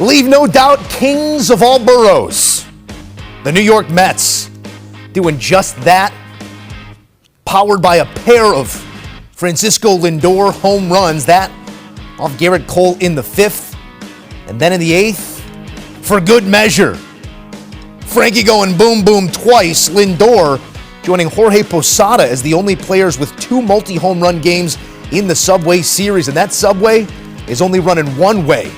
Leave no doubt, kings of all boroughs. The New York Mets doing just that, powered by a pair of Francisco Lindor home runs, that off Garrett Cole in the 5th, and then in the 8th, for good measure, Frankie going boom boom twice, Lindor joining Jorge Posada as the only players with 2 multi-home run games in the Subway Series, and that Subway is only running one way.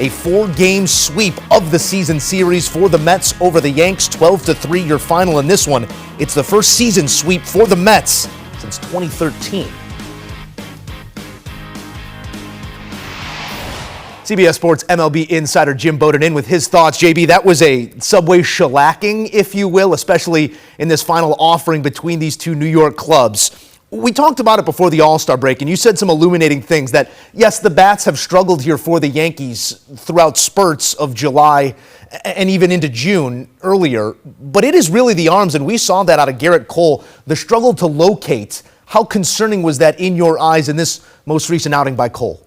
A 4-game sweep of the season series for the Mets over the Yanks, 12-3 your final in this one. It's the first season sweep for the Mets since 2013. CBS Sports MLB insider Jim Bowden in with his thoughts. JB, that was a Subway shellacking, if you will, especially in this final offering between these two New York clubs. We talked about it before the All-Star break, and you said some illuminating things that, yes, the bats have struggled here for the Yankees throughout spurts of July and even into June earlier, but it is really the arms, and we saw that out of Garrett Cole, the struggle to locate. How concerning was that in your eyes in this most recent outing by Cole?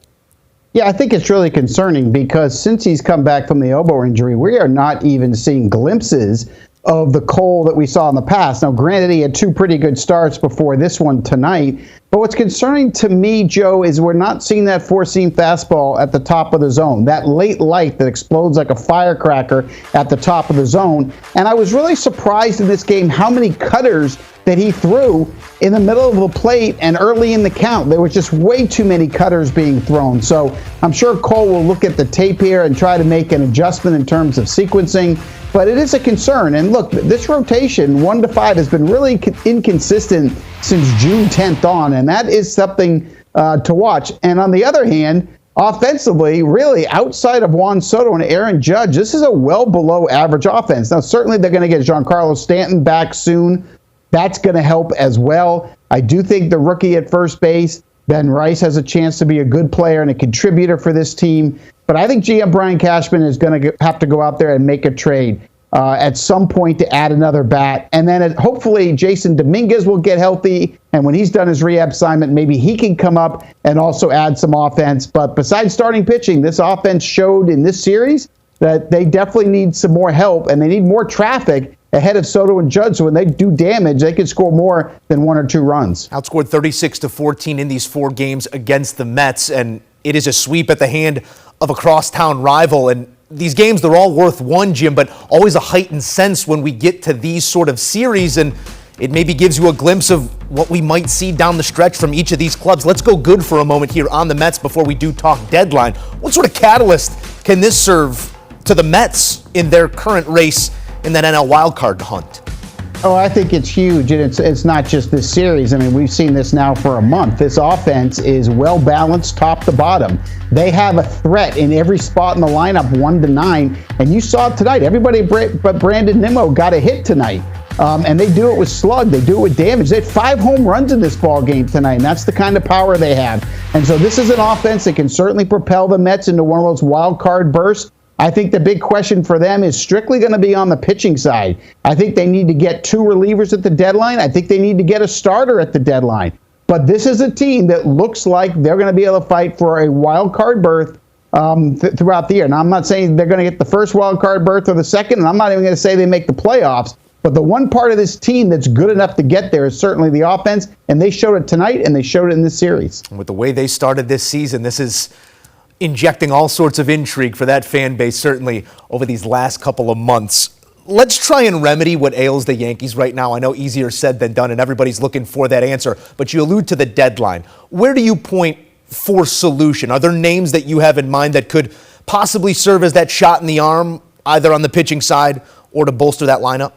Yeah, I think it's really concerning because since he's come back from the elbow injury, we are not even seeing glimpses of the Cole that we saw in the past. Now, granted, he had 2 pretty good starts before this one tonight, but what's concerning to me, Joe, is we're not seeing that 4-seam fastball at the top of the zone, that late light that explodes like a firecracker at the top of the zone. And I was really surprised in this game how many cutters that he threw in the middle of the plate and early in the count. There was just way too many cutters being thrown. So I'm sure Cole will look at the tape here and try to make an adjustment in terms of sequencing. But it is a concern. And look, this rotation, 1 to 5, has been really inconsistent since June 10th on, and that is something to watch. And on the other hand, offensively, really, outside of Juan Soto and Aaron Judge, this is a well below average offense. Now, certainly they're going to get Giancarlo Stanton back soon. That's going to help as well. I do think the rookie at first base, Ben Rice, has a chance to be a good player and a contributor for this team. But I think GM Brian Cashman is going to have to go out there and make a trade at some point to add another bat. And then hopefully Jason Dominguez will get healthy. And when he's done his rehab assignment, maybe he can come up and also add some offense. But besides starting pitching, this offense showed in this series that they definitely need some more help and they need more traffic ahead of Soto and Judge. So when they do damage, they can score more than 1 or 2 runs. Outscored 36-14 in these 4 games against the Mets, and it is a sweep at the hand of a crosstown rival. And these games, they're all worth 1, Jim, but always a heightened sense when we get to these sort of series, and it maybe gives you a glimpse of what we might see down the stretch from each of these clubs. Let's go good for a moment here on the Mets before we do talk deadline. What sort of catalyst can this serve to the Mets in their current race in that NL wildcard hunt? Oh, I think it's huge, and it's not just this series. I mean, we've seen this now for a month. This offense is well-balanced top to bottom. They have a threat in every spot in the lineup, 1 to 9, and you saw it tonight. Everybody but Brandon Nimmo got a hit tonight, and they do it with slug. They do it with damage. They had 5 home runs in this ball game tonight, and that's the kind of power they have. And so this is an offense that can certainly propel the Mets into one of those wild card bursts. I think the big question for them is strictly going to be on the pitching side. I think they need to get 2 relievers at the deadline. I think they need to get a starter at the deadline. But this is a team that looks like they're going to be able to fight for a wild card berth throughout the year. Now, I'm not saying they're going to get the first wild card berth or the second, and I'm not even going to say they make the playoffs. But the one part of this team that's good enough to get there is certainly the offense, and they showed it tonight, and they showed it in this series. And with the way they started this season, this is injecting all sorts of intrigue for that fan base, certainly over these last couple of months. Let's try and remedy what ails the Yankees right now. I know easier said than done, and everybody's looking for that answer, but you allude to the deadline. Where do you point for solution? Are there names that you have in mind that could possibly serve as that shot in the arm, either on the pitching side or to bolster that lineup?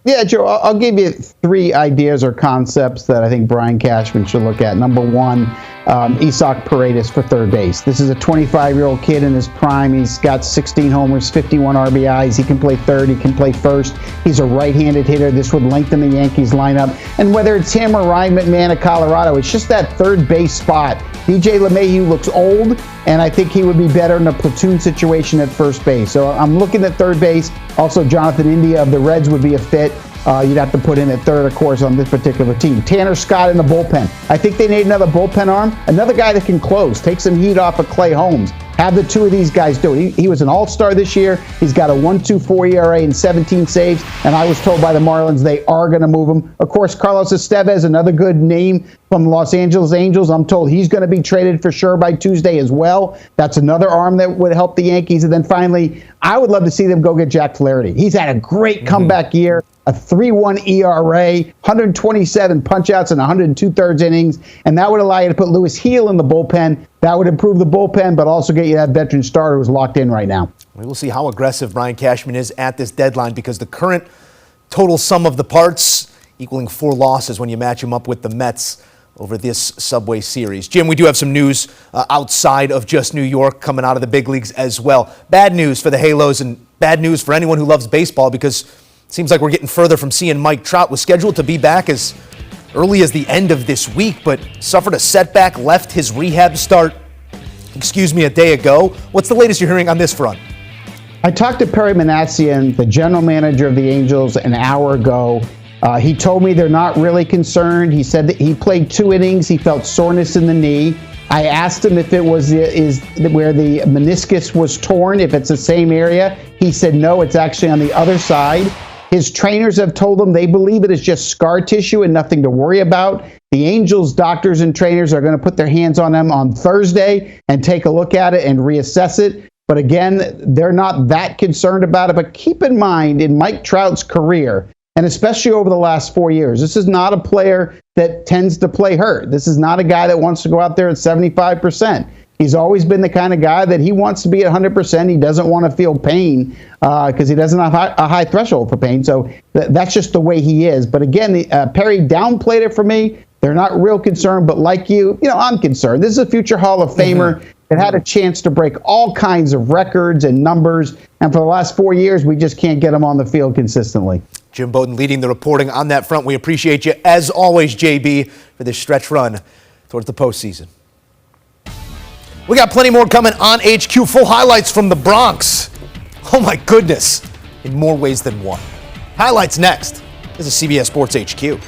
Yeah, Joe, I'll give you 3 ideas or concepts that I think Brian Cashman should look at. Number 1, Isaac Paredes for third base. This is a 25-year-old kid in his prime. He's got 16 homers, 51 RBIs. He can play third. He can play first. He's a right-handed hitter. This would lengthen the Yankees lineup. And whether it's him or Ryan McMahon of Colorado, it's just that third base spot. DJ LeMahieu looks old, and I think he would be better in a platoon situation at first base. So I'm looking at third base. Also, Jonathan India of the Reds would be a fit. You'd have to put in at third, of course, on this particular team. Tanner Scott in the bullpen. I think they need another bullpen arm. Another guy that can close, take some heat off of Clay Holmes. Have the two of these guys do it. He was an all-star this year. He's got a 1.24 ERA and 17 saves, and I was told by the Marlins they are going to move him. Of course, Carlos Estevez, another good name from the Los Angeles Angels. I'm told he's going to be traded for sure by Tuesday as well. That's another arm that would help the Yankees. And then finally, I would love to see them go get Jack Flaherty. He's had a great comeback year. A 3.1 ERA, 127 punchouts in 102 innings, and that would allow you to put Lewis Heel in the bullpen. That would improve the bullpen, but also get you that veteran starter who's locked in right now. We will see how aggressive Brian Cashman is at this deadline, because the current total sum of the parts equaling 4 losses when you match him up with the Mets over this Subway Series. Jim, we do have some news outside of just New York coming out of the big leagues as well. Bad news for the Halos and bad news for anyone who loves baseball, because it seems like we're getting further from seeing Mike Trout. Was scheduled to be back as early as the end of this week, but suffered a setback, left his rehab start, a day ago. What's the latest you're hearing on this front? I talked to Perry Manassian, the general manager of the Angels, an hour ago. He told me they're not really concerned. He said that he played 2 innings. He felt soreness in the knee. I asked him if it was where the meniscus was torn, if it's the same area. He said no, it's actually on the other side. His trainers have told him they believe it is just scar tissue and nothing to worry about. The Angels' doctors and trainers are going to put their hands on him on Thursday and take a look at it and reassess it. But again, they're not that concerned about it. But keep in mind, in Mike Trout's career, and especially over the last 4 years, this is not a player that tends to play hurt. This is not a guy that wants to go out there at 75%. He's always been the kind of guy that he wants to be at 100%. He doesn't want to feel pain because he doesn't have a high threshold for pain. So that's just the way he is. But again, Perry downplayed it for me. They're not real concerned, but like you, I'm concerned. This is a future Hall of Famer that had a chance to break all kinds of records and numbers. And for the last 4 years, we just can't get him on the field consistently. Jim Bowden leading the reporting on that front. We appreciate you, as always, JB, for this stretch run towards the postseason. We got plenty more coming on HQ. Full highlights from the Bronx. Oh my goodness, in more ways than one. Highlights next. This is CBS Sports HQ.